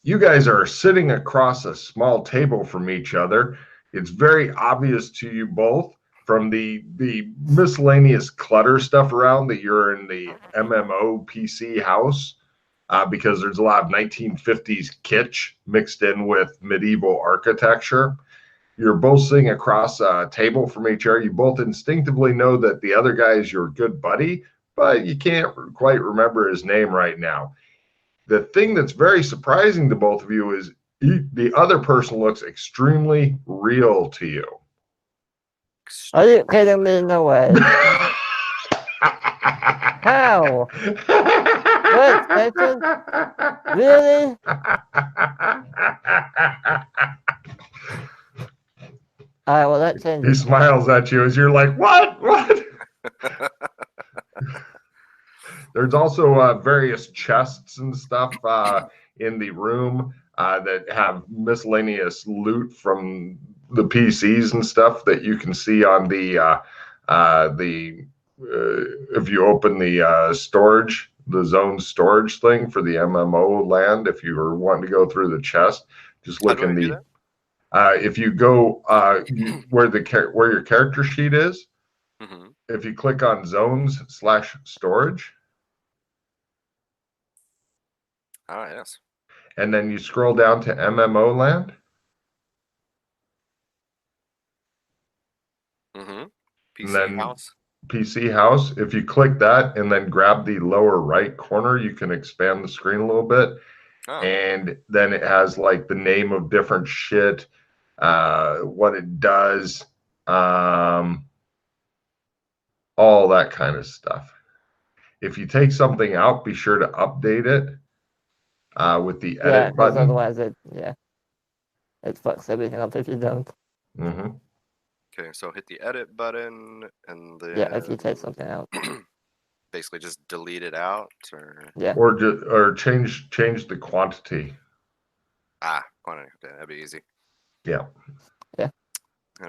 You guys are sitting across a small table from each other. It's very obvious to you both from the miscellaneous clutter stuff around that you're in the MMO PC house because there's a lot of 1950s kitsch mixed in with medieval architecture. You're both sitting across a table from each other. You both instinctively know that the other guy is your good buddy, but you can't quite remember his name right now. The thing that's very surprising to both of you is the other person looks extremely real to you. Are you kidding me? No way. How? Wait, second? Really? Alright, well that changes. He smiles at you as you're like, what? What? There's also various chests and stuff in the room that have miscellaneous loot from the PCs and stuff that you can see on the if you open the storage, the zone storage thing for the MMO land. If you were wanting to go through the chest, just look in the. If you go where your character sheet is, Mm-hmm. if you click on zones/storage. Oh, yes. And then you scroll down to MMO land. Mm-hmm. PC house. PC house. If you click that and then grab the lower right corner, you can expand the screen a little bit. Oh. And then it has like the name of different shit, what it does, all that kind of stuff. If you take something out, be sure to update it with the edit button. Otherwise it fucks everything up if you don't. Mm-hmm. Okay, so hit the edit button and then if you take something out. Basically just delete it out or change the quantity. Quantity. Okay, that'd be easy. Yeah.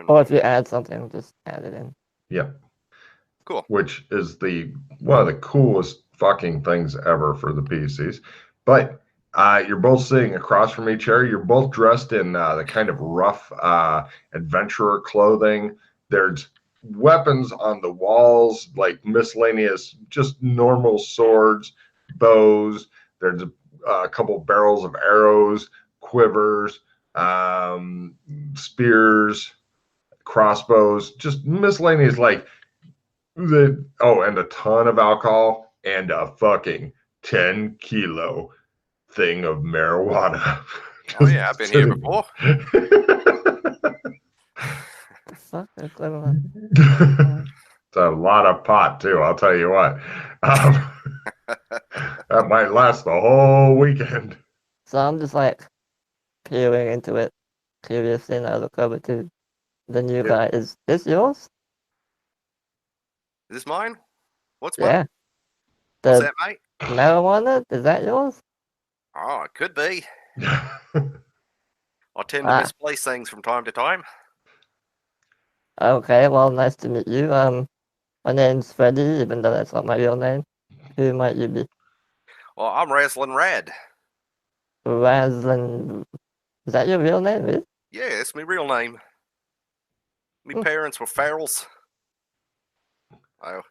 Or if you add something, just add it in. Yeah. Cool. Which is one of the coolest fucking things ever for the PCs. But you're both sitting across from each other. You're both dressed in the kind of rough adventurer clothing. There's weapons on the walls, like miscellaneous, just normal swords, bows. There's a couple barrels of arrows, quivers, spears, crossbows, just miscellaneous, like and a ton of alcohol and a fucking 10-kilo thing of marijuana. Oh yeah, I've been here before. Fuck, it's a lot of pot too, I'll tell you what. That might last the whole weekend. So I'm just like peering into it, curiously, and I look over to the new guy. Is this yours? Is this mine? What's mine? The What's that, mate? Marijuana? Is that yours? Oh, it could be. I tend to misplace things from time to time. Okay, well, nice to meet you. My name's Freddy, even though that's not my real name. Who might you be? Well, I'm Raslin Rad. Raslin... Is that your real name, is? Yeah, it's my real name. My parents were ferals. Oh.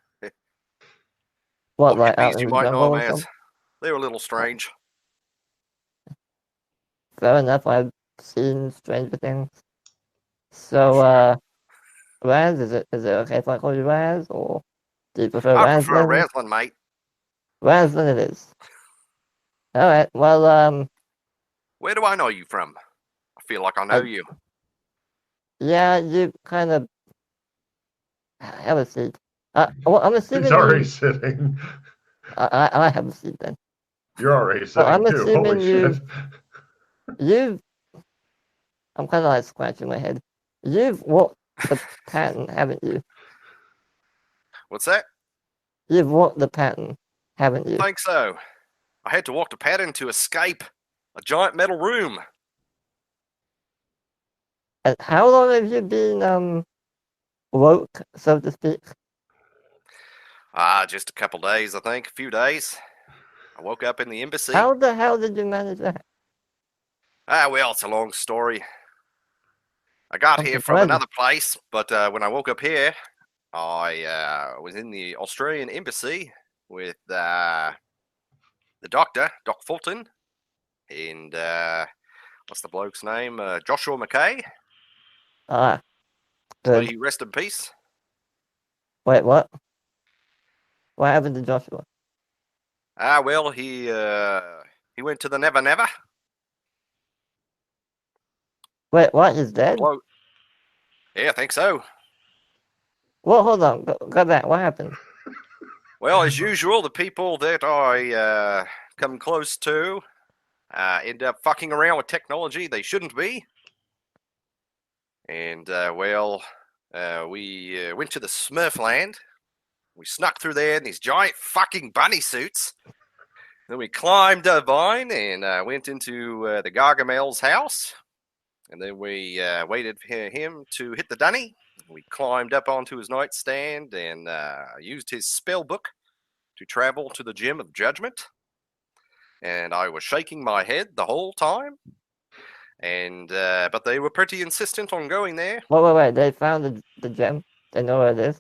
What, like out in the jungle or something? They were a little strange. Fair enough, I've seen stranger things. So, Raz, is it okay if I call you Raz, or do you prefer Raslin? I prefer Raslin, mate. Raslin it is. Alright, well, where do I know you from? I feel like I know you. Yeah, you kind of... Have a seat. Well, I'm assuming he's already sitting. I have a seat then. You're already sitting I'm too. Holy shit. I'm kind of like scratching my head. You've walked the pattern, haven't you? What's that? You've walked the pattern, haven't you? I think so. I had to walk the pattern to escape a giant metal room. And how long have you been, woke, so to speak? Just a couple days, I think. A few days. I woke up in the embassy. How the hell did you manage that? Well, it's a long story. I got I'm here from surprised. another place, but when I woke up here, I was in the Australian embassy with the doctor, Doc Fulton, and what's the bloke's name? Joshua McKay. Ah, May good. he rest in peace. Wait, what? What happened to Joshua? Well, he went to the Never Never. Wait, what? He's The dead? bloke. Yeah, I think so. Well, hold on. Go back. What happened? Well, as usual, the people that I come close to end up fucking around with technology they shouldn't be. And, we went to the Smurfland. We snuck through there in these giant fucking bunny suits. Then we climbed a vine and went into the Gargamel's house. And then we waited for him to hit the dunny. We climbed up onto his nightstand and used his spell book to travel to the Gym of Judgment. And I was shaking my head the whole time. And but they were pretty insistent on going there. Wait. They found the gem. They know where it is.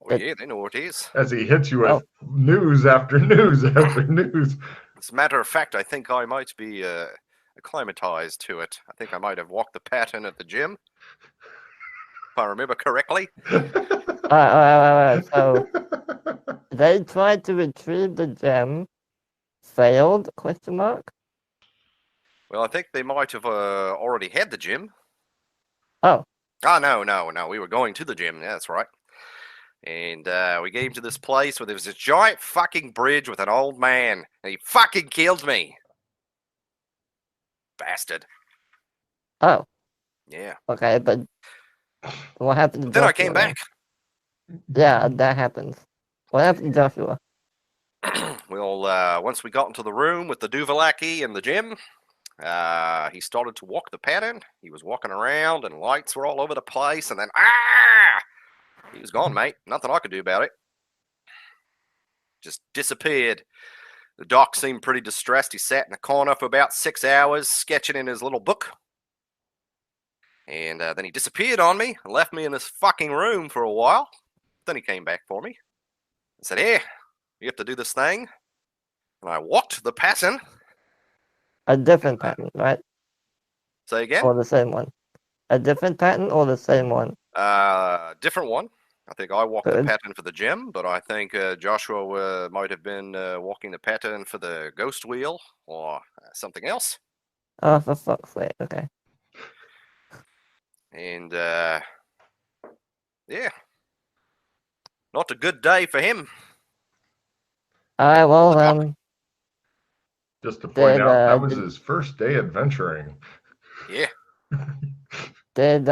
Oh yeah, they know what it is. As he hits you with news after news after news. As a matter of fact, I think I might be acclimatized to it. I think I might have walked the pattern at the gym, if I remember correctly. Alright. So they tried to retrieve the gem. Failed? Question mark. Well, I think they might have already had the gym. Oh. Oh, no. We were going to the gym. Yeah, that's right. And we came to this place where there was this giant fucking bridge with an old man. And he fucking killed me. Bastard. Oh. Yeah. Okay, but what happened to Then Joshua? I came back. Yeah, that happens. What happened to Joshua? Well, once we got into the room with the Duvalaki and the gym, he started to walk the pattern. He was walking around and lights were all over the place. And then, he was gone, mate. Nothing I could do about it. Just disappeared. The doc seemed pretty distressed. He sat in a corner for about 6 hours, sketching in his little book. And then he disappeared on me and left me in this fucking room for a while. Then he came back for me and said, "Here, you have to do this thing." And I walked the pattern. A different pattern, right? Say again? Or the same one? A different pattern or the same one? Different one. I think I walked the Good. pattern for the gym, but I think Joshua might have been walking the pattern for the ghost wheel or something else. Oh, for fuck's sake. Okay. And yeah, not a good day for him. Alright, well, Just to point out, that was did- his first day adventuring. Yeah. did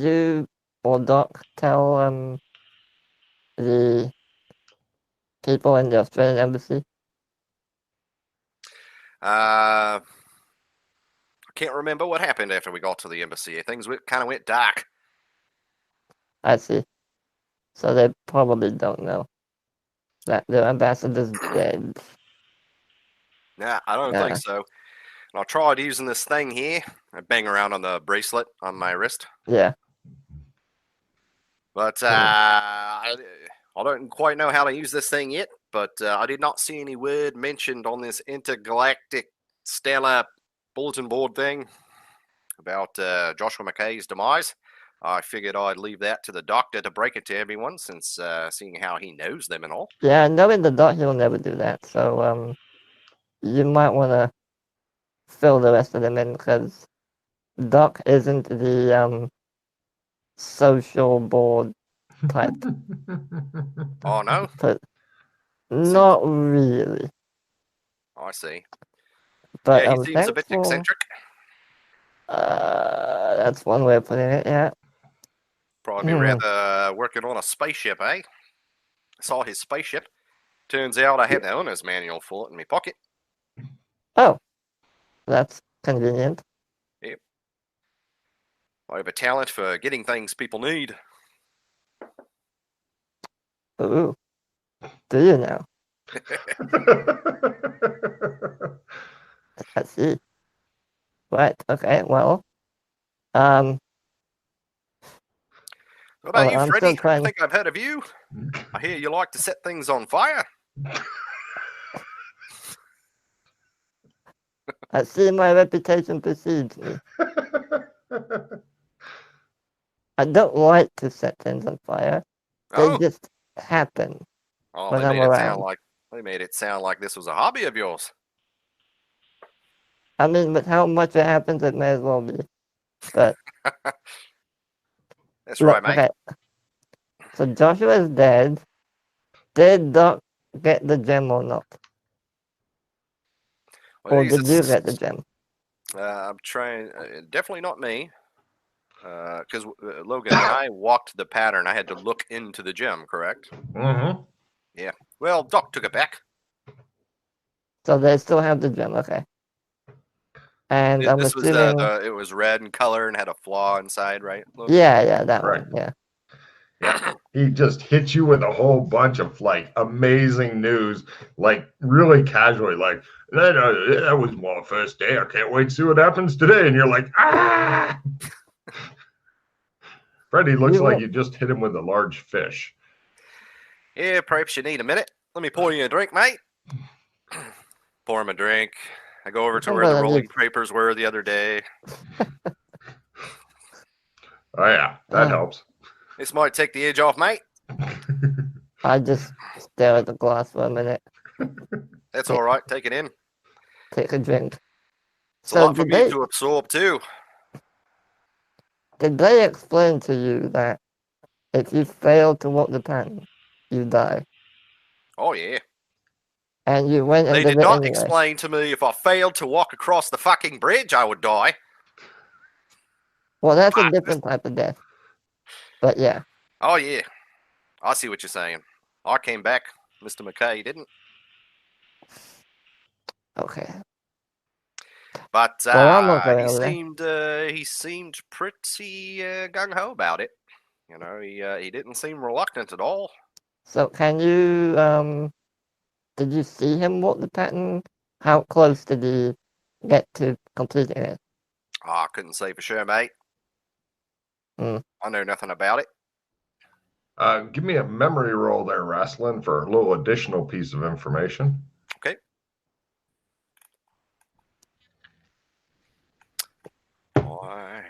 you or Doc tell the people in the Australian embassy? I can't remember what happened after we got to the embassy. Things kind of went dark. I see. So they probably don't know that the ambassador's dead. Nah, I don't think so. And I tried using this thing here. I bang around on the bracelet on my wrist. Yeah. But I don't quite know how to use this thing yet. But I did not see any word mentioned on this intergalactic stellar bulletin board thing about Joshua McKay's demise. I figured I'd leave that to the doctor to break it to everyone, since seeing how he knows them and all. Yeah, knowing the Doc, he'll never do that. So, you might want to fill the rest of them in, because Doc isn't the social board type. Oh no, But not really. I see. But Yeah, he seems a bit thanks for- eccentric. that's one way of putting it. Yeah. Probably rather working on a spaceship, eh? Saw his spaceship. Turns out I had the owner's manual for it in my pocket. Oh, that's convenient. I have a talent for getting things people need. Ooh, do you now? I see. Right. Okay. Well. What about you, I'm Freddy? still I trying. think I've heard of you. I hear you like to set things on fire. I see my reputation precedes me. I don't like to set things on fire. They Oh, just happen oh, when I'm around. they made it sound like this was a hobby of yours. I mean, with how much it happens, it may as well be. But That's look, right, mate. okay. So Joshua is dead. Did Doc get the gem or not? Well, Or did you get the gem? I'm trying. Definitely not me. Because Logan, when I walked the pattern, I had to look into the gem, correct? Mm-hmm. Yeah. Well, Doc took it back. So they still have the gem, okay. And I'm This was assuming. it was red in color and had a flaw inside, right? Logan? Yeah, that Right. one. Yeah. Yeah. He just hits you with a whole bunch of like amazing news, like really casually, like that was my first day. I can't wait to see what happens today. And you're like, ah. Freddie looks You like won't- you just hit him with a large fish. Yeah, perhaps you need a minute. Let me pour you a drink, mate. Pour him a drink. I go over to I'm where the gonna rolling need- papers were the other day. Oh yeah, that Uh. helps. This might take the edge off, mate. I just stare at the glass for a minute, That's all right. Take it in. take a drink. It's a lot for did me to absorb too. they explain to you that if you fail to walk the pattern, you die? Oh yeah. And you went and They did did it not anyway. explain to me if I failed to walk across the fucking bridge, I would die. Well, that's a different type of death. But yeah. Oh yeah. I see what you're saying. I came back. Mr. McKay didn't. Okay. But Well, I'm not going over there. he seemed pretty gung ho about it. You know, he didn't seem reluctant at all. So can you did you see him walk the pattern? How close did he get to completing it? Oh, I couldn't say for sure, mate. Hmm. I know nothing about it. Give me a memory roll there, Wrestling, for a little additional piece of information. Okay. I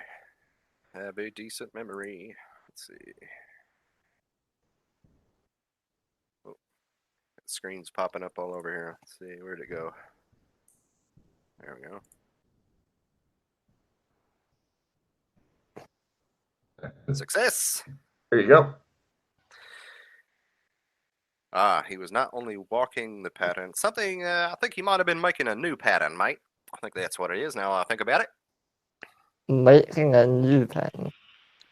have a decent memory. Let's see. Oh, the screen's popping up all over here. Let's see, where'd it go? There we go. Success! There you go. He was not only walking the pattern, something, I think he might have been making a new pattern, mate. I think that's what it is now I think about it. Making a new pattern.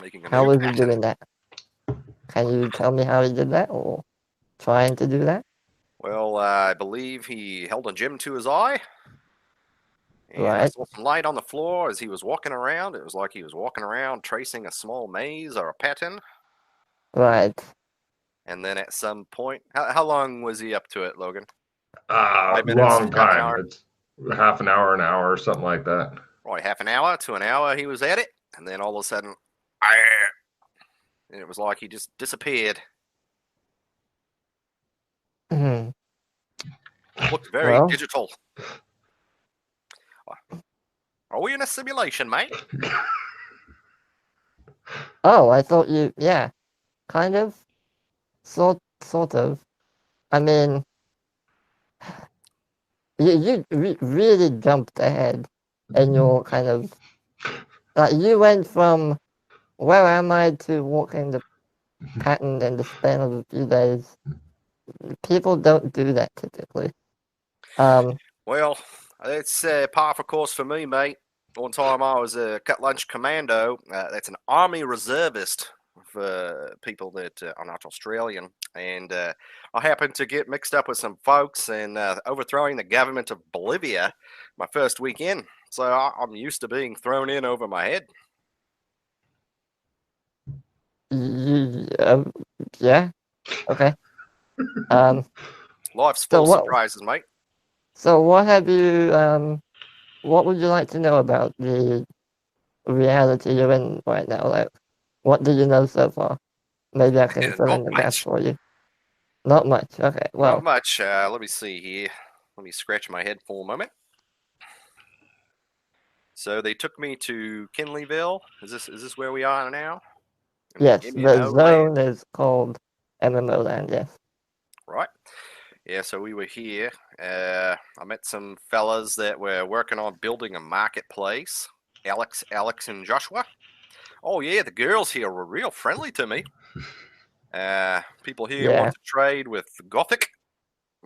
Making a How new was pattern. he doing that? Can you tell me how he did that, or trying to do that? Well, I believe he held a gem to his eye. And I Right. saw some light on the floor as he was walking around. It was like he was walking around tracing a small maze or a pattern. Right. And then at some point, how long was he up to it, Logan? Long half an hour? time. It's half an hour, or something like that. Probably half an hour to an hour he was at it. And then all of a sudden, and it was like he just disappeared. Hmm. Looked very Well. digital. Are we in a simulation, mate? Oh, I thought you. Yeah. Kind of. Sort of. I mean, you really jumped ahead, and you're kind of like you went from where am I to walking the pattern in the span of a few days. People don't do that typically. Well, it's par for course for me, mate. One time I was a cut lunch commando. That's an army reservist for people that are not Australian. And I happened to get mixed up with some folks and overthrowing the government of Bolivia my first weekend. So I'm used to being thrown in over my head. Yeah. Okay. Life's So full of what? surprises, mate. So what have you what would you like to know about the reality you're in right now? Like, what do you know so far? Maybe I can fill Not in the gaps much. for you. Not much. Okay. Not Well, much. Let me see here. Let me scratch my head for a moment. So they took me to Kinleyville. Is this where we are now? yes, the MMO land, zone is called MMO Land. Yes. right? Yeah. So we were here. I met some fellas that were working on building a marketplace. Alex, and Joshua. Oh yeah, the girls here were real friendly to me. People here Yeah. want to trade with Gothic.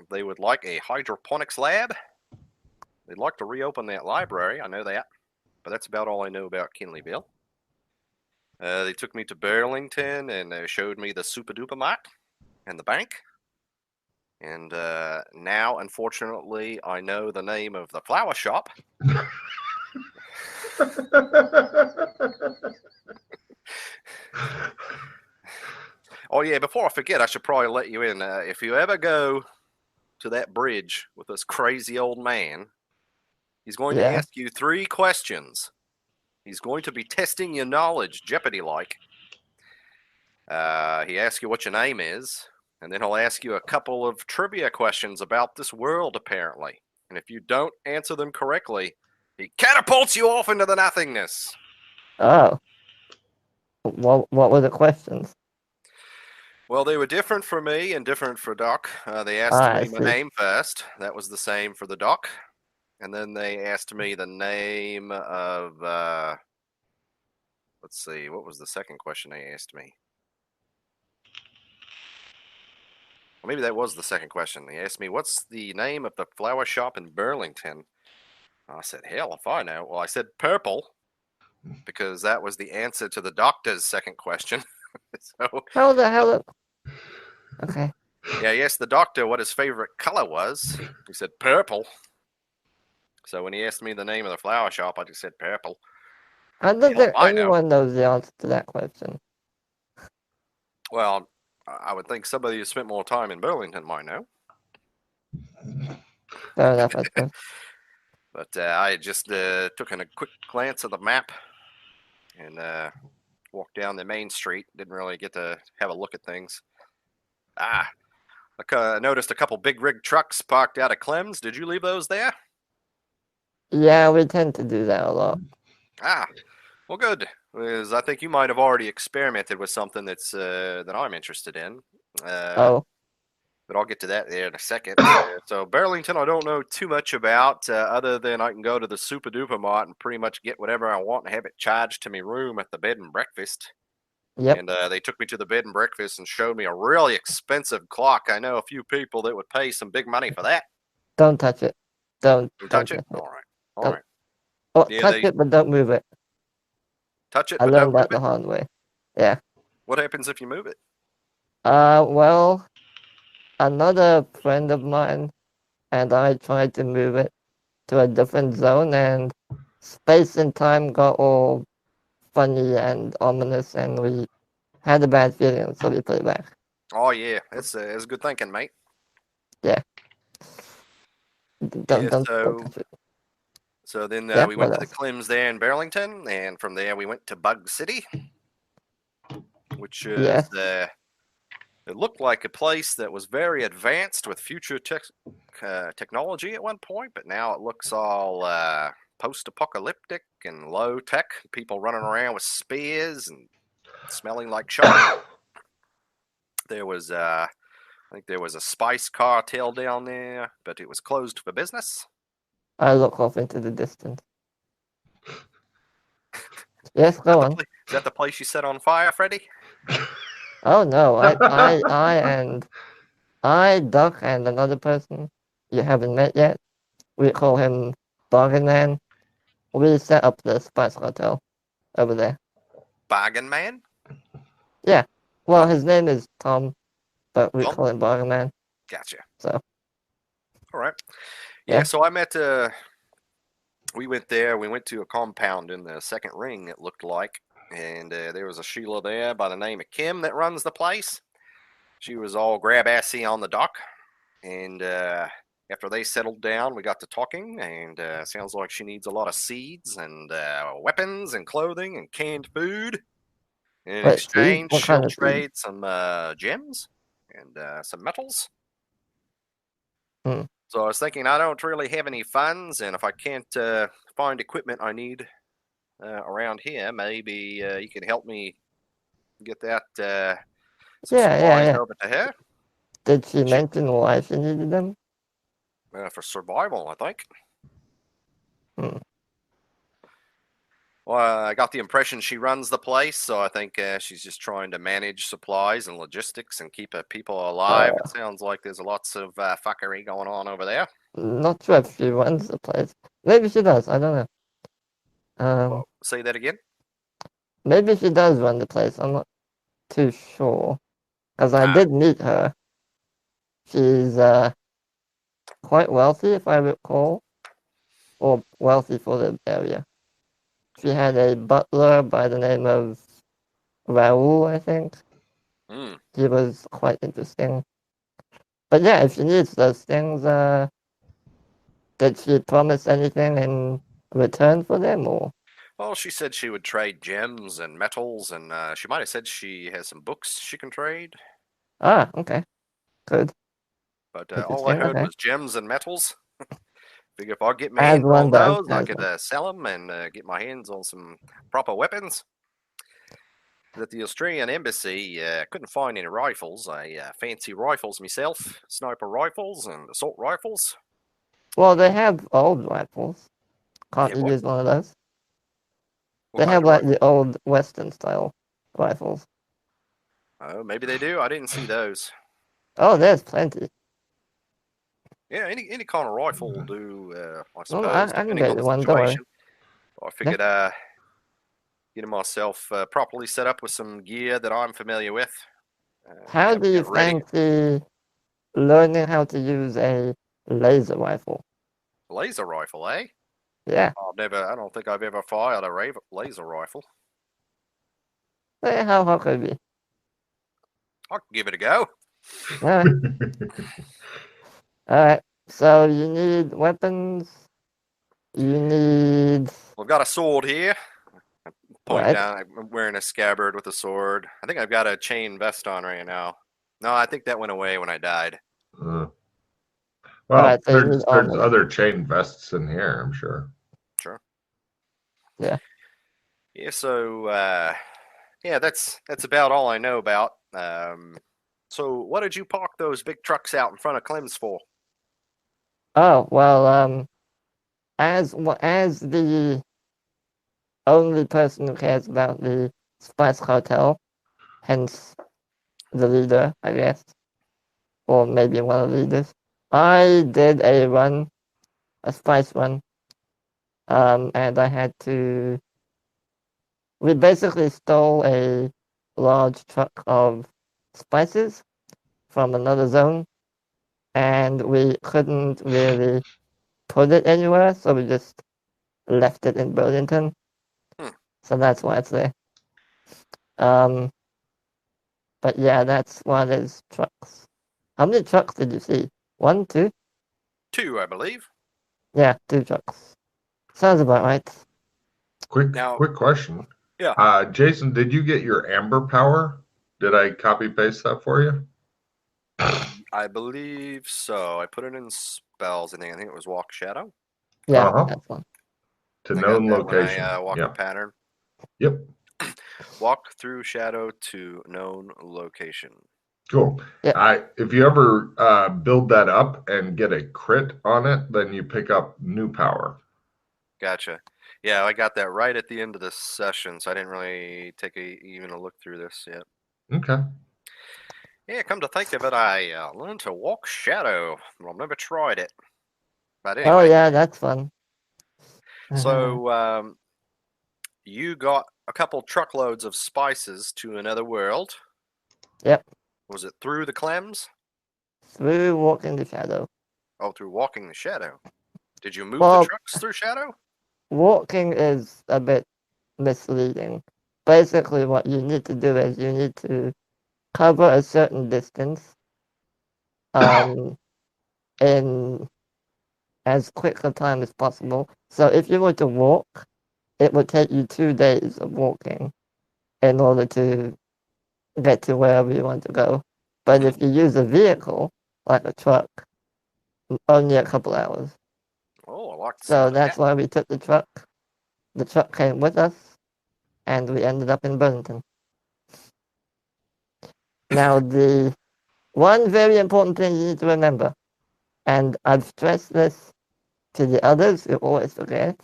They would like a hydroponics lab. They'd like to reopen that library. I know that, but that's about all I know about Kinleyville. They took me to Burlington and showed me the Super Duper Mart and the bank. And now, unfortunately, I know the name of the flower shop. Oh yeah, before I forget, I should probably let you in. If you ever go to that bridge with this crazy old man, he's going to Yeah. ask you 3 questions. He's going to be testing your knowledge, Jeopardy-like. He asks you what your name is, and then he'll ask you a couple of trivia questions about this world, apparently. And if you don't answer them correctly, he catapults you off into the nothingness. Oh. What were the questions? Well, they were different for me and different for Doc. They asked I me my see. name first. That was the same for the Doc. And then they asked me the name of, let's see, what was the second question they asked me? Well, maybe that was the second question. They asked me, what's the name of the flower shop in Burlington? I said, hell if I know. Well, I said purple because that was the answer to the doctor's second question. So, How the hell? Okay. yeah, he asked the doctor what his favorite color was. He said purple. So when he asked me the name of the flower shop, I just said purple. How does Hell if there I know. anyone knows the answer to that question? Well, I would think somebody who spent more time in Burlington might know. Fair enough, I suppose. But I just took a quick glance at the map and walked down the main street. Didn't really get to have a look at things. I noticed a couple big rig trucks parked out of Clem's. Did you leave those there? Yeah, we tend to do that a lot. Well, good. Because I think you might have already experimented with something that's that I'm interested in. Oh, But I'll get to that there in a second. So Burlington, I don't know too much about, other than I can go to the Super Duper Mart and pretty much get whatever I want and have it charged to my room at the bed and breakfast. yep. And they took me to the bed and breakfast and showed me a really expensive clock. I know a few people that would pay some big money for that. Don't touch it. Don't Touch it? touch it. All right. All Don't- right. Oh, Yeah, touch they it, but don't move it. touch it, I but don't learned move that the it. hard way. Yeah. What happens if you move it? Well, another friend of mine and I tried to move it to a different zone, and space and time got all funny and ominous, and we had a bad feeling, so we put it back. Oh, yeah. It's good thinking, mate. Yeah. Yeah, Don't so touch it. So then Yeah, we what went to the else? Clems there in Burlington, and from there we went to Bug City, which is Yes. it looked like a place that was very advanced with future technology at one point, but now it looks all post-apocalyptic and low tech. People running around with spears and smelling like shark. There was, I think there was a spice cartel down there, but it was closed for business. I look off into the distance. Yes, go on. Is that the place you set on fire, Freddy? Oh no, Duck, and another person you haven't met yet. We call him Bargain Man. We set up the Spice Cartel over there. Bargain Man? Yeah. Well, Oh. his name is Tom, but we Tom? call him Bargain Man. Gotcha. So. All right. Yeah. Yeah, so I met, we went there. We went to a compound in the second ring, it looked like. And there was a Sheila there by the name of Kim that runs the place. She was all grab-assy on the dock. And after they settled down, we got to talking, and sounds like she needs a lot of seeds and weapons and clothing and canned food. In Wait, seeds? exchange, What she'll kind of seeds? trade some gems and some metals. Hmm. So I was thinking, I don't really have any funds, and if I can't find equipment I need around here, maybe you can help me get that some supplies Yeah. over to her Did she She- mention why she needed them? for survival, I think. Hmm. Well, I got the impression she runs the place, so I think she's just trying to manage supplies and logistics and keep people alive. It sounds like there's lots of fuckery going on over there. Not sure if she runs the place. Maybe she does. I don't know. Well, say that again. Maybe she does run the place. I'm not too sure. Because I did meet her. She's quite wealthy, if I recall. Or wealthy for the area. She had a butler by the name of Raoul, I think. Hmm. He was quite interesting. But yeah, if she needs those things, did she promise anything in return for them, or? Well, she said she would trade gems and metals, and she might have said she has some books she can trade. Ah, okay. Good. But all I Interesting, heard okay. was gems and metals. Figure if I get my As hands one on does, those, I as could one. sell them and get my hands on some proper weapons. At the Australian embassy, couldn't find any rifles. I fancy rifles myself, sniper rifles and assault rifles. Well, they have old rifles. Can't Yeah, you what? use one of those? What They kind have of like rifle? the old Western style rifles. Oh, maybe they do. I didn't see those. Oh, there's plenty. Yeah, any kind of rifle will do, I Well, suppose, I can depending get on you the one, don't worry. situation. I figured getting myself properly set up with some gear that I'm familiar with. How Have do you it ready. fancy learning how to use a laser rifle? Laser rifle, eh? Yeah, I don't think I've ever fired a laser rifle. how hard could it be? I can give it a go. Alright, alright. So you need weapons. You need I've got a sword here. Point what? down. I'm wearing a scabbard with a sword. I think I've got a chain vest on right now. No, I think that went away when I died. Well, Alright, so you need there's armor. other chain vests in here, I'm sure. Sure. Yeah. Yeah. So yeah, that's about all I know about. So what did you park those big trucks out in front of Clem's for? Oh well, as the only person who cares about the Spice Cartel, hence the leader, I guess, or maybe one of the leaders. I did a spice run, and I had to. We basically stole a large truck of spices from another zone, and we couldn't really put it anywhere, so we just left it in Burlington. Hmm. So that's why it's there. But yeah, that's why there's trucks. How many trucks did you see? One, two? 2, I believe. Yeah, 2 trucks. Sounds about right. Quick question. Yeah. Jason, did you get your amber power? Did I copy paste that for you? I believe so. I put it in spells. I think it was walk shadow. Yeah, Uh-huh. that's one. To I got known that when location. I walk Yeah. the pattern. Yep. Walk through shadow to known location. Cool. Yeah. If you ever build that up and get a crit on it, then you pick up new power. Gotcha. Yeah, I got that right at the end of the session, so I didn't really take even a look through this yet. Okay. Yeah, come to think of it, I learned to walk shadow. Well, I've never tried it. But Oh anyway, yeah, that's fun. so you got a couple truckloads of spices to another world. Yep. Was it through the Clems? Through walking the shadow. Oh, through walking the shadow. Did you move the Well, trucks through shadow? walking is a bit misleading. Basically, what you need to do is you need to cover a certain distance in as quick a time as possible. So if you were to walk, it would take you 2 days of walking in order to get to wherever you want to go. But if you use a vehicle, like a truck, only a couple hours. Oh, I like the So sound of that's that. why we took the truck. The truck came with us, and we ended up in Burlington. Now, the one very important thing you need to remember, and I've stressed this to the others who always forget,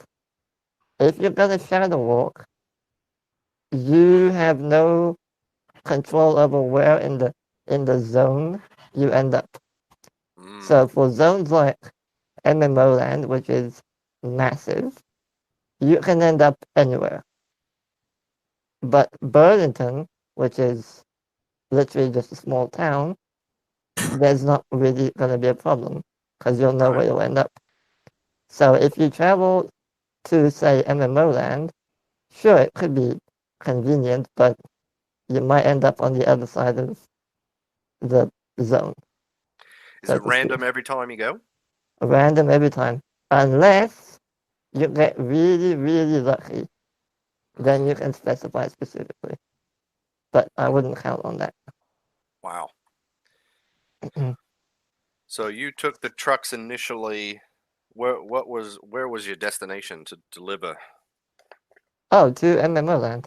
if you're going to shadow walk, you have no control over where in the zone you end up. So for zones like MMO land, which is massive, you can end up anywhere. But Burlington, which is literally just a small town, there's not really going to be a problem because you'll know where you'll end up. So if you travel to, say, MMO land, sure, it could be convenient, but you might end up on the other side of the zone. Is it random every time you go? Random every time. Unless you get really, really lucky, then you can specify specifically. But I wouldn't count on that. Wow. So you took the trucks initially. Where was your destination to deliver? Oh, to MMO land.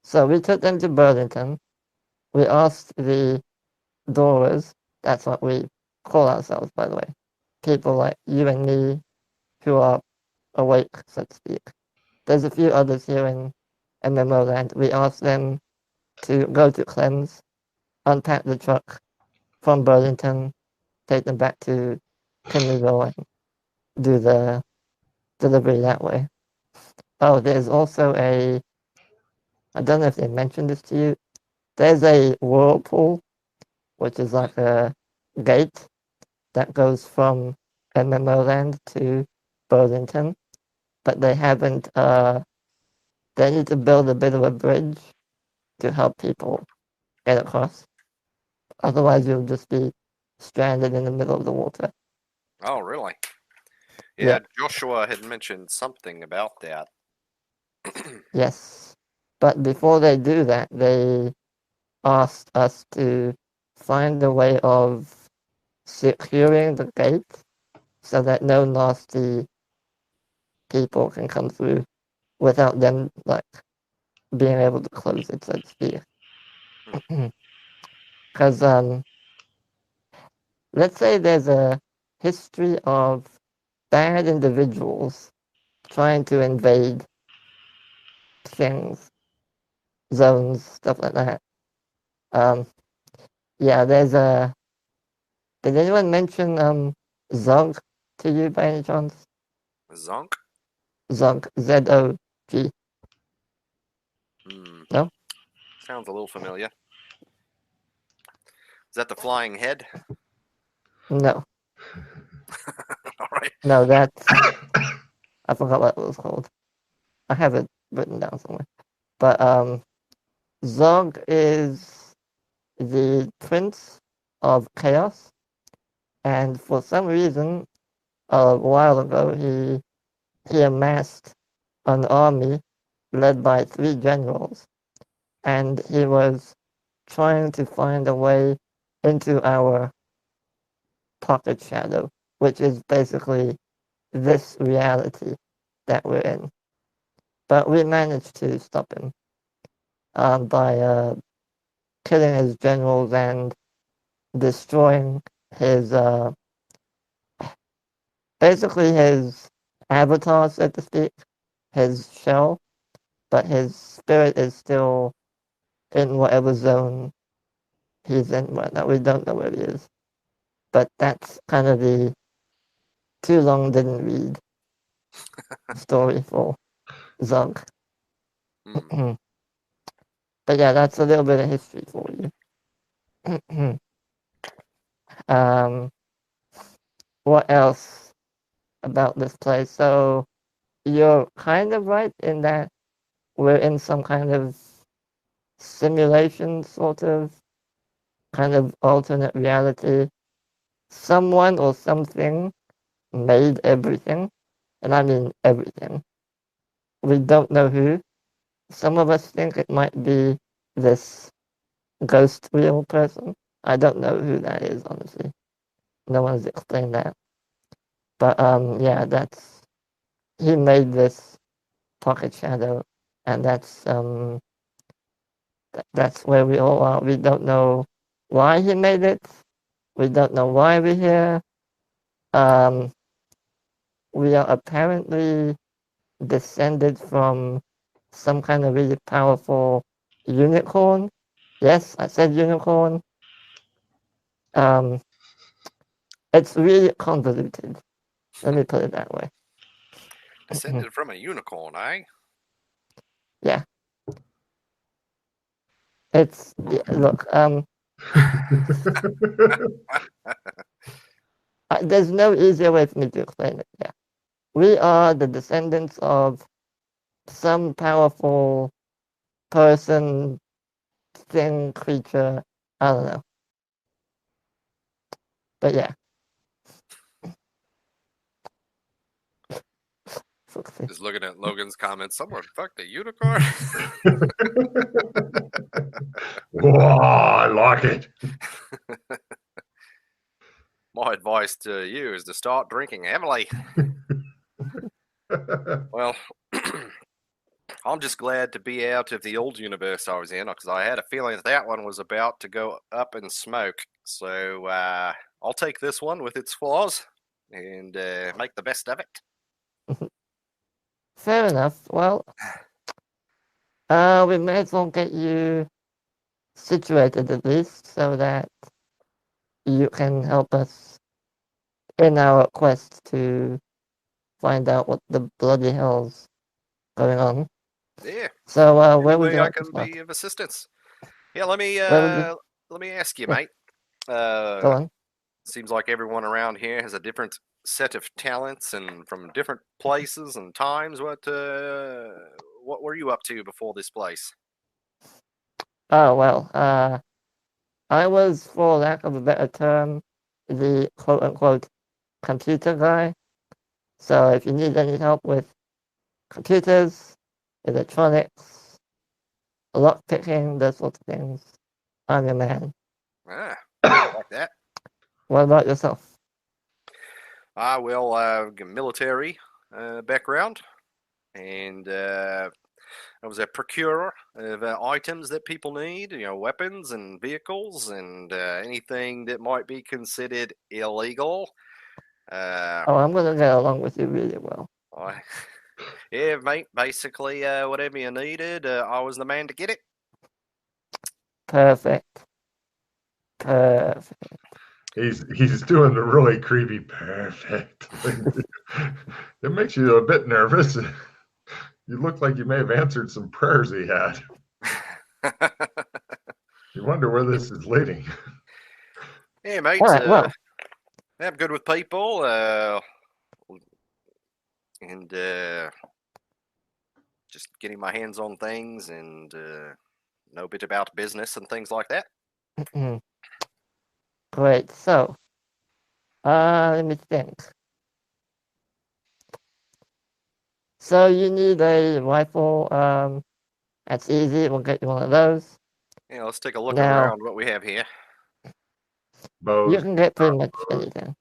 So we took them to Burlington. We asked the doors, that's what we call ourselves, by the way. People like you and me who are awake, so to speak. There's a few others here in MMO land. We asked them to go to Clem's, unpack the truck from Burlington, take them back to Kinleyville and do the delivery that way. Oh, there's also I don't know if they mentioned this to you, there's a whirlpool, which is like a gate that goes from MMO land to Burlington, but they haven't, they need to build a bit of a bridge to help people get across. Otherwise, you'll just be stranded in the middle of the water. Oh, really? Yeah, Yeah. Joshua had mentioned something about that. Yes. But before they do that, they asked us to find a way of securing the gate so that no nasty people can come through without them like being able to close it, so to speak. Because let's say there's a history of bad individuals trying to invade things, zones, stuff like that. Yeah, there's a. Did anyone mention Zog to you by any chance? Zonk? Zog, Z-O-G. No? Sounds a little familiar. Is that the flying head? No. All right. No, that's. I forgot what it was called. I have it written down somewhere. But Zog is the prince of chaos, and for some reason, a while ago, he amassed an army led by 3 generals, and he was trying to find a way into our pocket shadow, which is basically this reality that we're in. But we managed to stop him by killing his generals and destroying his basically his avatar, so to speak, his shell, but his spirit is still in whatever zone he's in right now. We don't know where he is. But that's kind of the too long didn't read story for Zog. But yeah, that's a little bit of history for you. What else about this place? So you're kind of right in that we're in some kind of simulation, sort of, kind of alternate reality. Someone or something made everything, and I mean everything. We don't know who. Some of us think it might be this ghost wheel person. I don't know who that is, honestly. No one's explained that. But yeah, he made this pocket shadow, and that's where we all are. We don't know why he made it. We don't know why we're here. Um, we are apparently descended from some kind of really powerful unicorn. Yes, I said unicorn. Um, it's really convoluted. Let me put it that way. Descended from a unicorn, eh? Yeah. It's look. There's no easier way for me to explain it. Yeah, we are the descendants of some powerful person, thing, creature. I don't know. But yeah. Just looking at Logan's comments. Someone fucked the unicorn. Whoa, I like it. My advice to you is to start drinking heavily. Well, I'm just glad to be out of the old universe I was in because I had a feeling that one was about to go up in smoke. So I'll take this one with its flaws and make the best of it. Fair enough. Well, we may as well get you situated at least so that you can help us in our quest to find out what the bloody hell's going on. Yeah. So, where Any would way you I like to can start? be of assistance. Yeah, let me ask you, Yeah. mate. Go on. Seems like everyone around here has a different set of talents and from different places and times. What were you up to before this place? Oh, well, I was, for lack of a better term, the quote-unquote computer guy. So if you need any help with computers, electronics, lockpicking, those sorts of things, I'm your man. Ah, like that. What about yourself? Military background, and I was a procurer of items that people need, weapons and vehicles and anything that might be considered illegal. Oh, I'm gonna get along with you really well. I, yeah, mate, basically, whatever you needed, I was the man to get it. Perfect. Perfect. He's doing the really creepy perfect thing. It makes you a bit nervous. You look like you may have answered some prayers he had. You wonder where this is leading. Yeah, mate, All right, well, I'm good with people, and just getting my hands on things and know a bit about business and things like that. great. So, let me think. So you need a rifle. That's easy. We'll get you one of those. Yeah, let's take a look Now, around what we have here. you Bows. can get pretty much anything.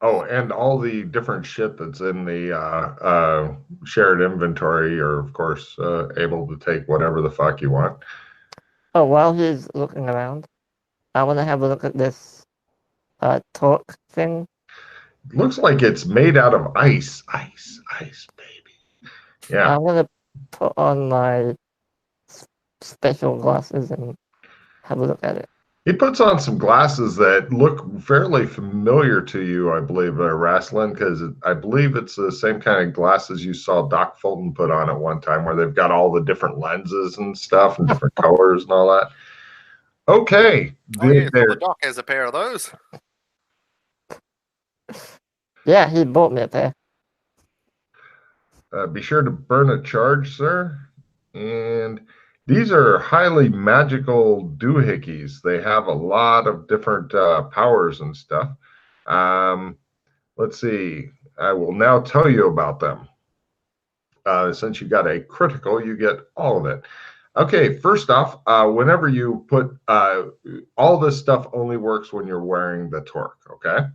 Oh, and all the different shit that's in the shared inventory, you're of course able to take whatever the fuck you want. Oh, while he's looking around, I want to have a look at this torque thing. Looks like it's made out of ice. Ice, baby. Yeah. I'm gonna put on my special glasses and have a look at it. He puts on some glasses that look fairly familiar to you, I believe, Rasslin, because I believe it's the same kind of glasses you saw Doc Fulton put on at one time, where they've got all the different lenses and stuff and different colors and all that. Okay. Oh yeah, so the doc has a pair of those. Yeah, he bought me a pair. Be sure to burn a charge, sir. And These are highly magical doohickeys. They have a lot of different powers and stuff. Let's see. I will now tell you about them. Since you got a critical, you get all of it. Okay, first off, whenever you put all this stuff only works when you're wearing the torque, okay?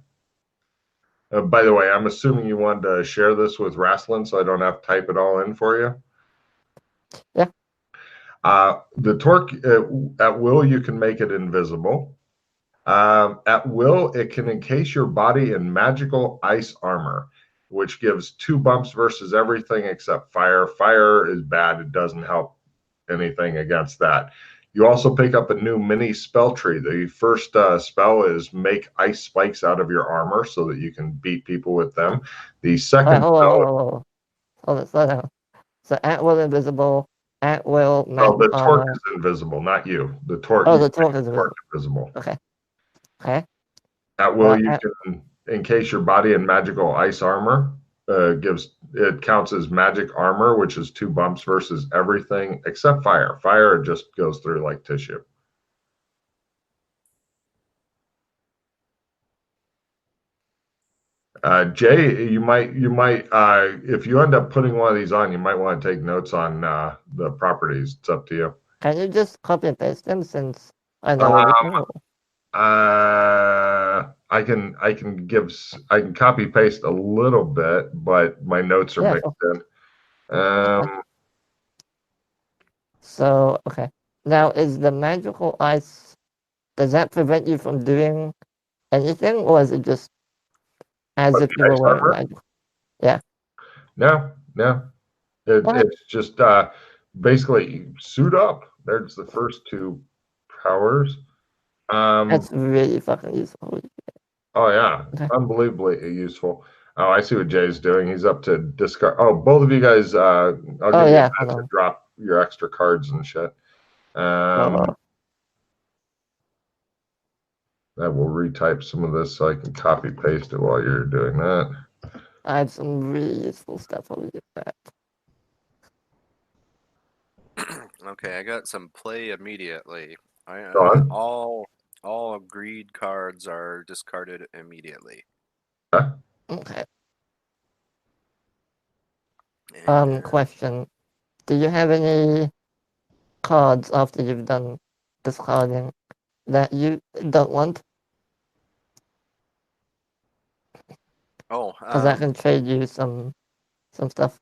By the way, I'm assuming you wanted to share this with Rasslin so I don't have to type it all in for you. Yeah. The torque, at will, you can make it invisible. At will, it can encase your body in magical ice armor, which gives 2 bumps versus everything except fire. Fire is bad. It doesn't help anything against that. You also pick up a new mini spell tree. The first spell is make ice spikes out of your armor so that you can beat people with them. The second Hold on, slow down. So at will invisible, at will magic the torque armor. is invisible, not you. The torque. Oh, the torque is invisible. Okay. Okay. At will, you can encase your body in magical ice armor. It counts as magic armor, which is 2 bumps versus everything except fire. Fire just goes through like tissue. Jay, you might if you end up putting one of these on, you might want to take notes on the properties. It's up to you. Can you just copy and paste them since I know everything? I can copy paste a little bit, but my notes are mixed in. So okay. Now is the magical ice, does that prevent you from doing anything, or is it just as if you were wearing magic? Yeah. No. It's just basically suit up. There's the first 2 powers. That's really fucking useful. Oh yeah, unbelievably useful. Oh, I see what Jay's doing. He's up to discard. Oh, both of you guys. I'll give you a minute to drop your extra cards and shit. I will retype some of this so I can copy paste it while you're doing that. I have some really useful stuff over here. Okay, I got some play immediately. All agreed cards are discarded immediately. Okay. And question. Do you have any cards after you've done discarding that you don't want? Oh, because I can trade you some stuff.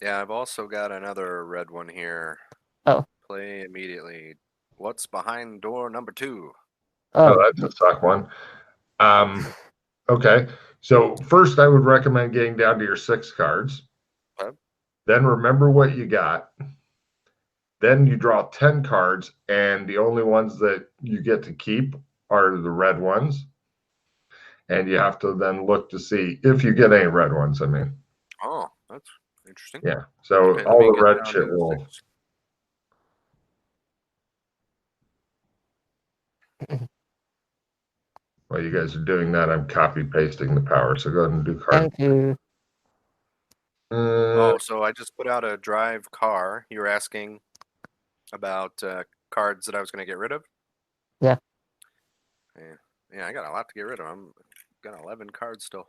Yeah, I've also got another red one here. Oh. Play immediately. What's behind door number 2? Oh, that's a suck one. Okay. So first, I would recommend getting down to your 6 cards. Okay. Then remember what you got. Then you draw 10 cards, and the only ones that you get to keep are the red ones. And you have to then look to see if you get any red ones, I mean. Oh, that's interesting. Yeah. So okay, all the red shit will. 6. While you guys are doing that, I'm copy pasting the power. So go ahead and do card. Thank you. Oh, so I just put out a drive car. You were asking about cards that I was going to get rid of? Yeah. Yeah, I got a lot to get rid of. I'm got 11 cards still.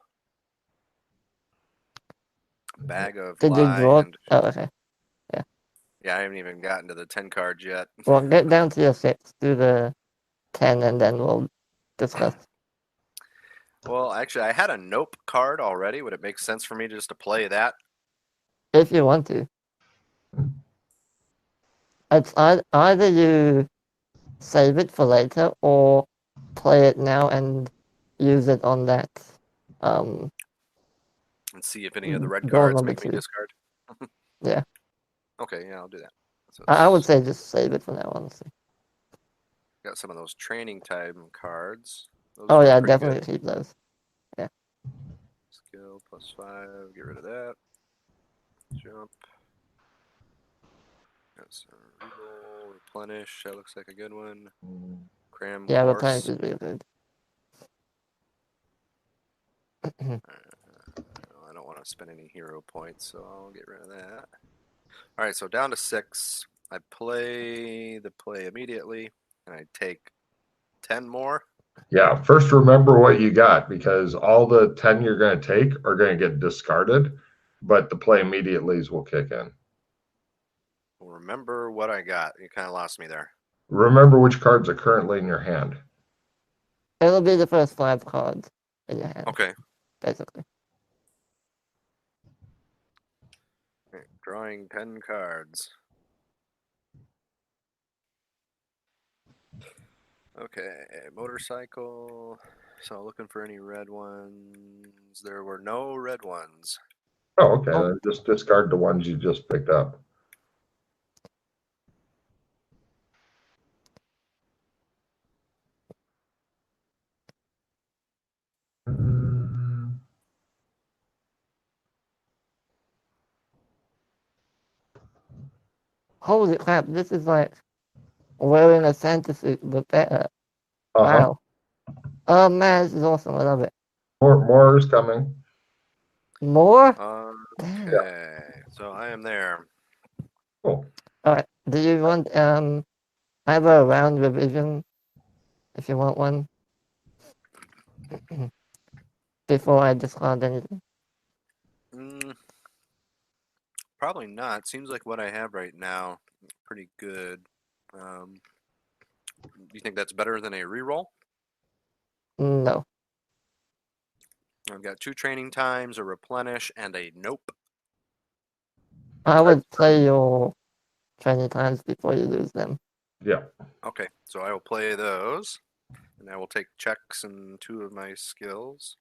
A bag of Did you draw? Oh, okay. Yeah. Yeah, I haven't even gotten to the 10 cards yet. Well, get down to your 6. Do the 10, and then we'll discuss. Well, actually, I had a Nope card already. Would it make sense for me just to play that? If you want to. It's either you save it for later or play it now and use it on that. And see if any of the red cards make me discard. Yeah. Okay, yeah, I'll do that. So I would say just save it for now, honestly. Got some of those training time cards. Those yeah, definitely keep those. Yeah. Skill +5. Get rid of that. Jump. Got some reroll, replenish. That looks like a good one. Cram. Yeah, horse. replenish is really good. I don't want to spend any hero points, so I'll get rid of that. All right, so down to 6. I play the play immediately, and I take 10 more. Yeah, first remember what you got because all the 10 you're going to take are going to get discarded, but the play immediatelys will kick in. Remember what I got. You kind of lost me there. Remember which cards are currently in your hand. It'll be the first 5 cards in your hand, Okay. basically. Okay, drawing 10 cards. Okay, motorcycle. So looking for any red ones. There were no red ones. Oh, okay. Oh. Then just discard the ones you just picked up. Holy crap, this is like wearing a Santa suit, but better. Uh-huh. Wow. Oh man, this is awesome. I love it. More is coming. More? Okay, so I am there. Cool. Alright, do you want, I have a round revision, if you want one, before I discard anything. Probably not. Seems like what I have right now is pretty good. You think that's better than a reroll? No. I've got 2 training times, a replenish, and a nope. I would play your training times before you lose them. Yeah. Okay, so I will play those, and I will take checks and 2 of my skills.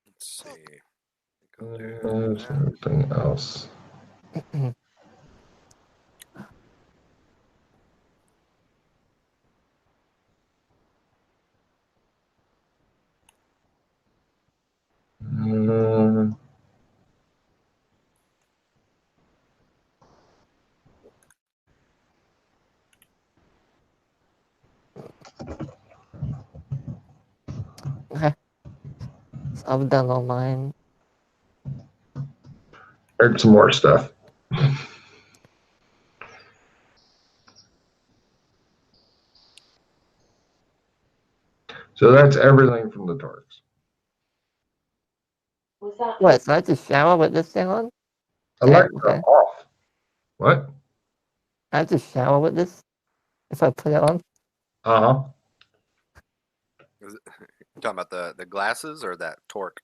Let's see. Go do There's that. anything else. Mm, Okay. So I've done all mine. Heard some more stuff. So that's everything from the Torques. What, so I have to shower with this thing on? Alexa, okay. off. What? I have to shower with this if I put it on? Uh-huh. Is it, you talking about the glasses or that torque?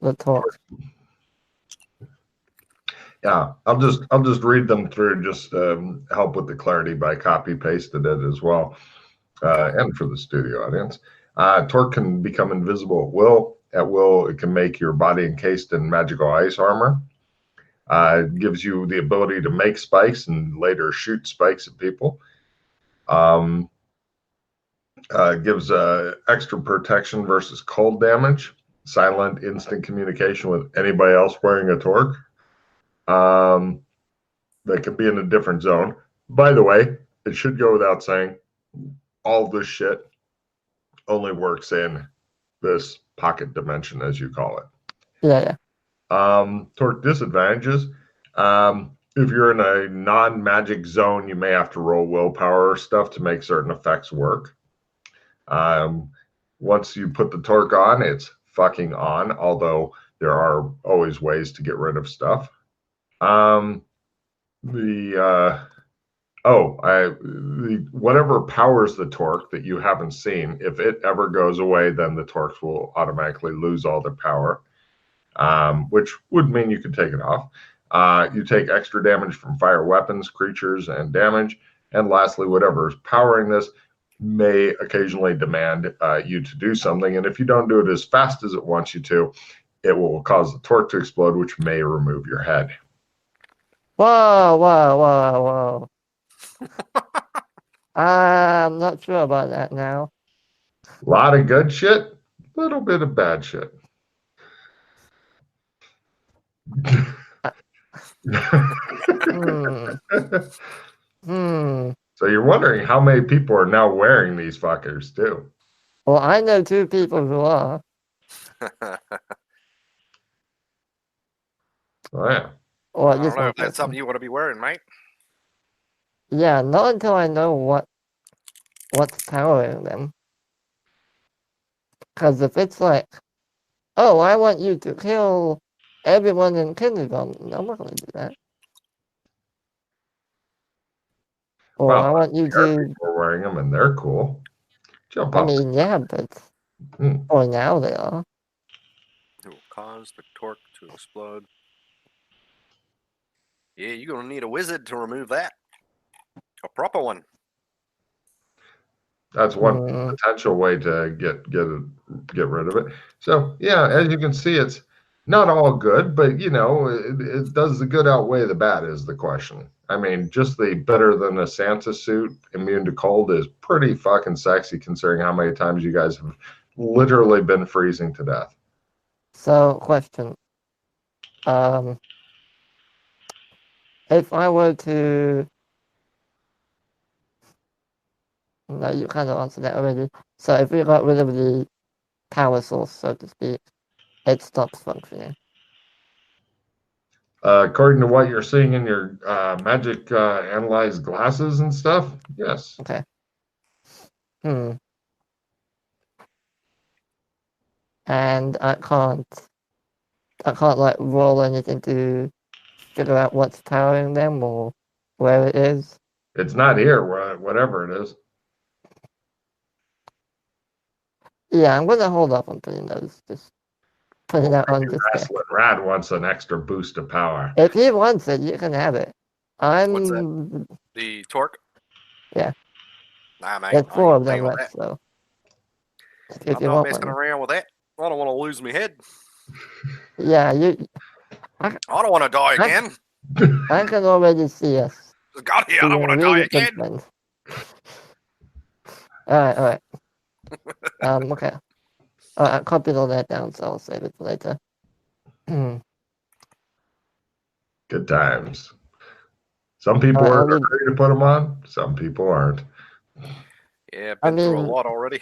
The torque. Yeah, I'll just read them through, just help with the clarity by copy pasted it as well, and for the studio audience. Torque can become invisible at will. At will, it can make your body encased in magical ice armor. It gives you the ability to make spikes and later shoot spikes at people. Gives extra protection versus cold damage. Silent instant communication with anybody else wearing a torque. That could be in a different zone. By the way, it should go without saying, all this shit only works in this pocket dimension, as you call it. Yeah. Torque disadvantages. If you're in a non-magic zone, you may have to roll willpower stuff to make certain effects work. Once you put the torque on, it's fucking on, although there are always ways to get rid of stuff. Whatever powers the torque that you haven't seen, if it ever goes away, then the torques will automatically lose all their power, which would mean you could take it off. You take extra damage from fire weapons, creatures, and damage. And lastly, whatever is powering this may occasionally demand you to do something. And if you don't do it as fast as it wants you to, it will cause the torque to explode, which may remove your head. Whoa. I'm not sure about that now. A lot of good shit, little bit of bad shit. So you're wondering how many people are now wearing these fuckers too. Well, I know 2 people who are. Oh, yeah. Or I at don't least know one if that's person. something you want to be wearing, mate. Yeah, not until I know what's powering them. Because if it's like, oh, I want you to kill everyone in kindergarten, I'm not going to do that. Or Well, I want you there are to, people wearing them, and they're cool. Jump I up. mean, yeah, but Hmm. for now they are. It will cause the torque to explode. Yeah, you're gonna need a wizard to remove that. A proper one. That's one Hmm. potential way to get rid of it. So yeah, as you can see, it's not all good, but it does the good outweigh the bad is the question. I mean, just the better than a Santa suit, immune to cold, is pretty fucking sexy considering how many times you guys have literally been freezing to death. So, question. If I were to, no, you kind of answered that already. So if we got rid of the power source, so to speak, it stops functioning. According to what you're seeing in your magic analyzed glasses and stuff, yes. Okay. Hmm. And I can't like roll anything to figure out what's powering them or where it is. It's not here, whatever it is. Yeah, I'm gonna hold off on putting those. Just put it Well, out on maybe display. Wrestling Rad wants an extra boost of power. If he wants it, you can have it. What's that? I'm. The torque? Yeah. Nah, mate. There's I ain't 4 of playing them with left, that. so if I'm you not want messing one, around with that. I don't want to lose my head. yeah, I don't want to die I, again. I can already see us God, yeah, I being don't want to die really good again. friends. All right. Okay. I copied all that down, so I'll save it for later. Good times. Some people Alright, are I'll leave. ready to put them on. Some people aren't. Yeah, I've I been through a mean, lot already.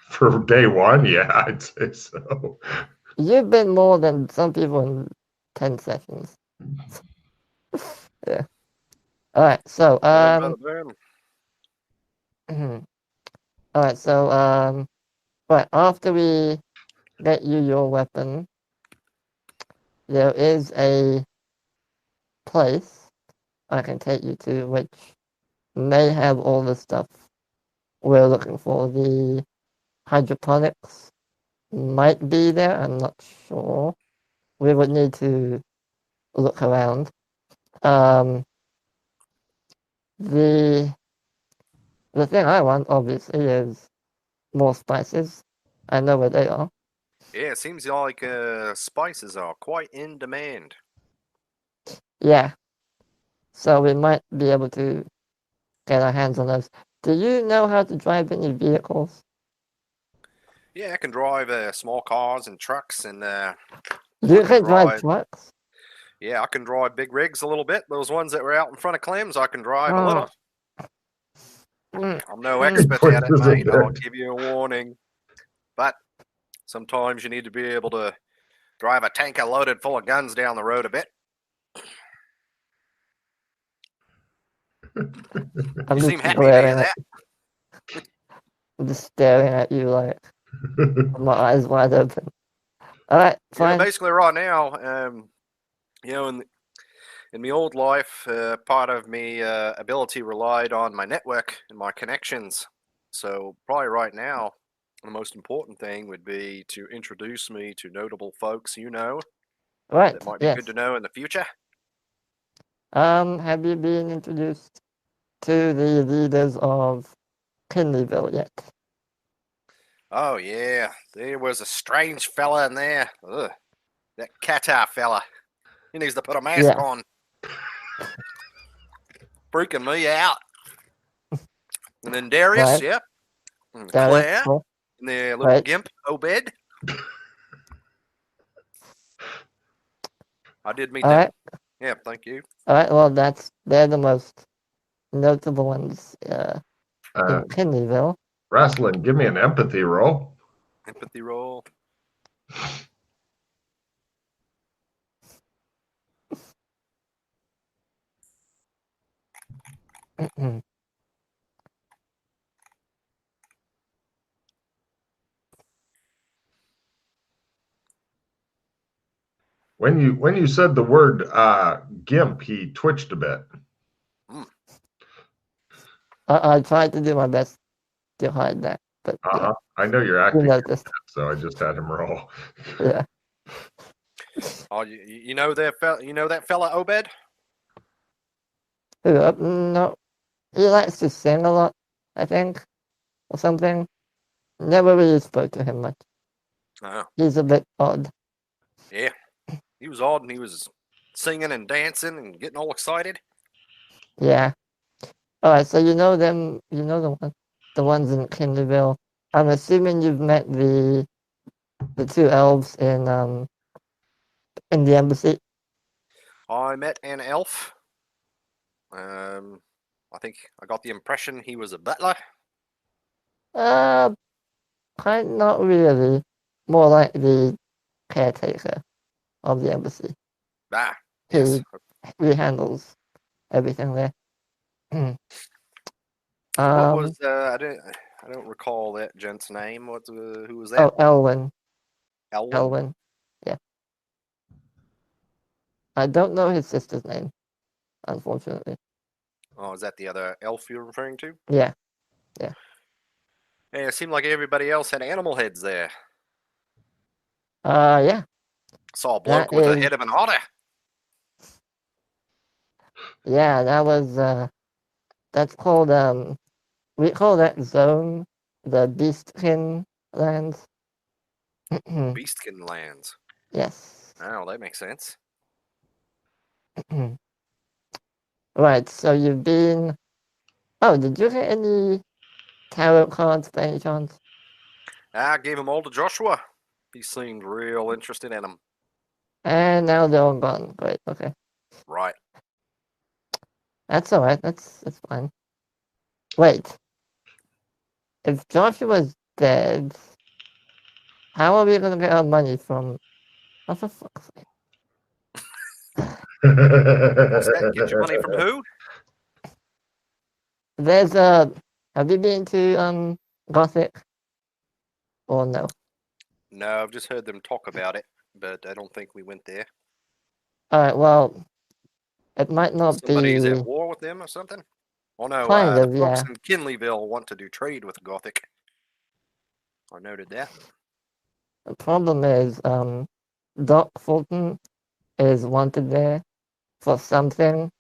For day one, yeah, I'd say so. you've been more than some people in 10 sessions. Yeah. Alright, so alright, so right, after we get you your weapon, there is a place I can take you to which may have all the stuff we're looking for. The hydroponics might be there, I'm not sure. We would need to look around. The thing I want, obviously, is more spices. I know where they are. Yeah, it seems like spices are quite in demand. Yeah. So we might be able to get our hands on those. Do you know how to drive any vehicles? Yeah, I can drive small cars and trucks, and You can can drive drive. trucks? Yeah, I can drive big rigs a little bit. Those ones that were out in front of Clem's, I can drive a Oh. little. Mm, I'm no mm. expert Push at it, this a mate. I'll bit. give you a warning. But sometimes you need to be able to drive a tanker loaded full of guns down the road a bit. I'm You just seem happy to hear glaring at, that. I'm just staring at you like with my eyes wide open. Alright, fine. Basically right now, in my old life, part of me ability relied on my network and my connections. So probably right now, the most important thing would be to introduce me to notable folks Right, that might be yes. good to know in the future. Have you been introduced to the leaders of Kinleyville yet? Oh yeah, there was a strange fella in there. Ugh, that Qatar fella. He needs to put a mask Yeah. on. Freaking me out. And then Darius, Right. yep. And Darius, Claire, cool. and their little Right. gimp, Obed. I did meet them. Alright. Yeah, thank you. Alright, well they're the most notable ones in Uh, Kinleyville. Wrestling, give me an empathy roll. Empathy roll. When you said the word gimp, he twitched a bit. I tried to do my best to hide that, but yeah, I know you're you acting, noticed. so I just had him roll. Yeah. Oh, you know that fella Obed? No, he likes to sing a lot, I think, or something. Never really spoke to him much. He's a bit odd. Yeah, he was odd, and he was singing and dancing and getting all excited. Yeah. All right. So you know them. You know the ones in Kinleyville. I'm assuming you've met the two elves in the embassy. I met an elf. I think I got the impression he was a butler. Uh, not really. More like the caretaker of the embassy. Yes. He handles everything there. What was I don't recall that gent's name. Who was that? Oh, Elwyn. Elwyn. Elwyn. Yeah. I don't know his sister's name, unfortunately. Oh, is that the other elf you're referring to? Yeah. Yeah, it seemed like everybody else had animal heads there. Yeah. Saw a bloke with a head of an otter. Yeah, that was that's called we call that zone the Beastkin lands. Beastkin lands. Yes. Oh, that makes sense. Right, so you've been did you get any tarot cards by any chance? I gave them all to Joshua. He seemed real interested in them. And now they're all gone. Great, okay. Right. That's alright, that's fine. Wait. If Joshua's dead, how are we gonna get our money from for fuck's sake? What's that? Get your money from who? There's have you been to Gothic? Or no? No, I've just heard them talk about it, but I don't think we went there. Alright, well, it might not Somebody's be at war with them or something? Oh no, kind of, the folks yeah. in Kinleyville want to do trade with Gothic. I noted that. The problem is, Doc Fulton is wanted there for something,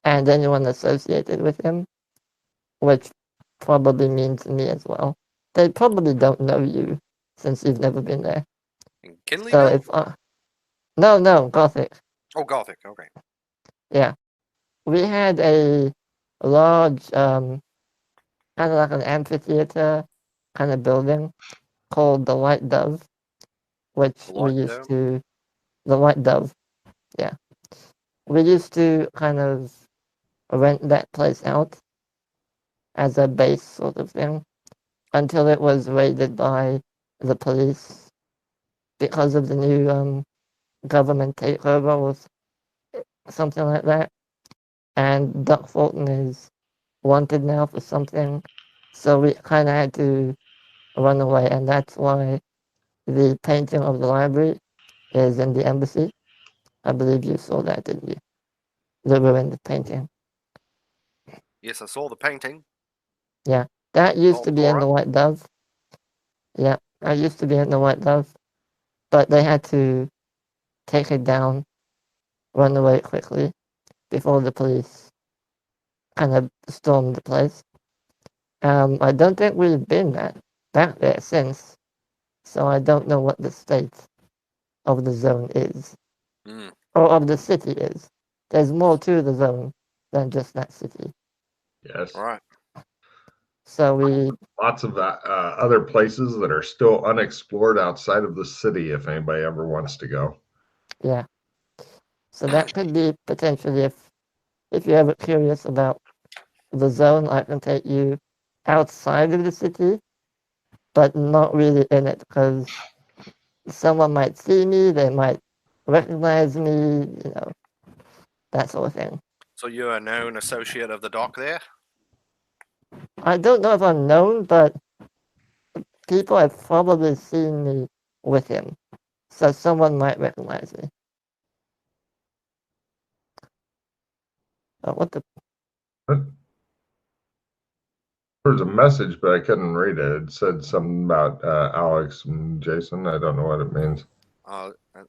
and anyone associated with him, which probably means me as well. They probably don't know you since you've never been there. In Kinleyville? So if no, Gothic. Oh, Gothic. Okay. Yeah, we had a large, kind of like an amphitheater kind of building called the White Dove, which we used to. The White Dove, yeah. We used to kind of rent that place out as a base sort of thing until it was raided by the police because of the new government takeover or something like that. And Doc Fulton is wanted now for something, so we kind of had to run away, and that's why the painting of the library is in the embassy. I believe you saw that, didn't you? The ruined painting. Yes, I saw the painting. Yeah, that used to be in the White Dove. Yeah, that used to be in the White Dove, but they had to take it down, run away quickly before the police kind of stormed the place. I don't think we've been back there since, so I don't know what the state of the zone is, or of the city is. There's more to the zone than just that city. Yes. All right. So we lots of other places that are still unexplored outside of the city. If anybody ever wants to go. Yeah. So that could be potentially if you're ever curious about the zone, I can take you outside of the city, but not really in it because someone might see me, they might recognize me, that sort of thing. So you're a known associate of the doc there? I don't know if I'm known, but people have probably seen me with him, so someone might recognize me. What the? There was a message, but I couldn't read it. It said something about Alex and Jason. I don't know what it means.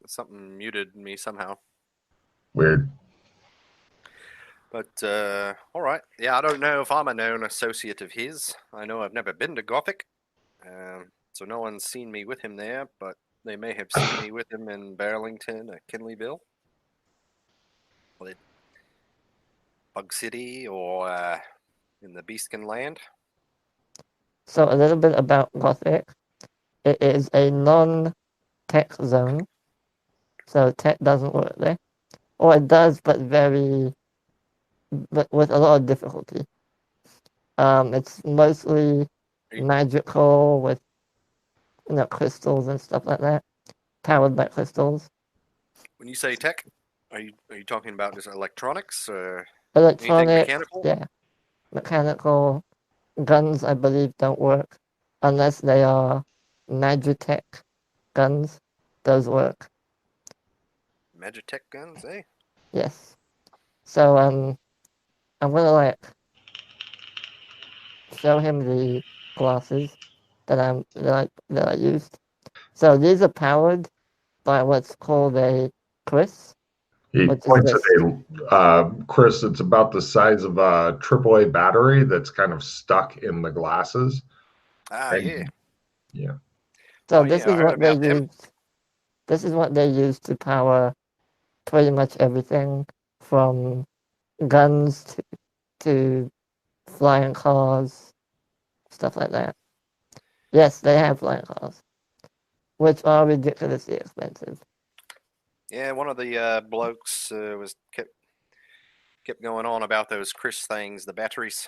Something muted me somehow. Weird. But, all right. Yeah, I don't know if I'm a known associate of his. I know I've never been to Gothic, so no one's seen me with him there, but they may have seen me with him in Burlington or Kinleyville. Bug City or in the Beastkin Land. So a little bit about Gothic. It is a non-tech zone, so tech doesn't work there, or it does, but with a lot of difficulty. It's mostly magical with crystals and stuff like that, powered by crystals. When you say tech, are you talking about just electronics or anything Electronics, mechanical? yeah, mechanical. Guns, I believe, don't work unless they are Magitech guns. Those work. Magitech guns, eh? Yes. So I'm gonna show him the glasses that I used. So these are powered by what's called a Chris. He Which is points at this. Chris. It's about the size of a AAA battery that's kind of stuck in the glasses. Ah, yeah. Yeah. So Oh, this yeah, I is heard what they about them. use. This is what they use to power pretty much everything from guns to flying cars, stuff like that. Yes, they have flying cars, which are ridiculously expensive. Yeah, one of the blokes kept going on about those Chris things, the batteries.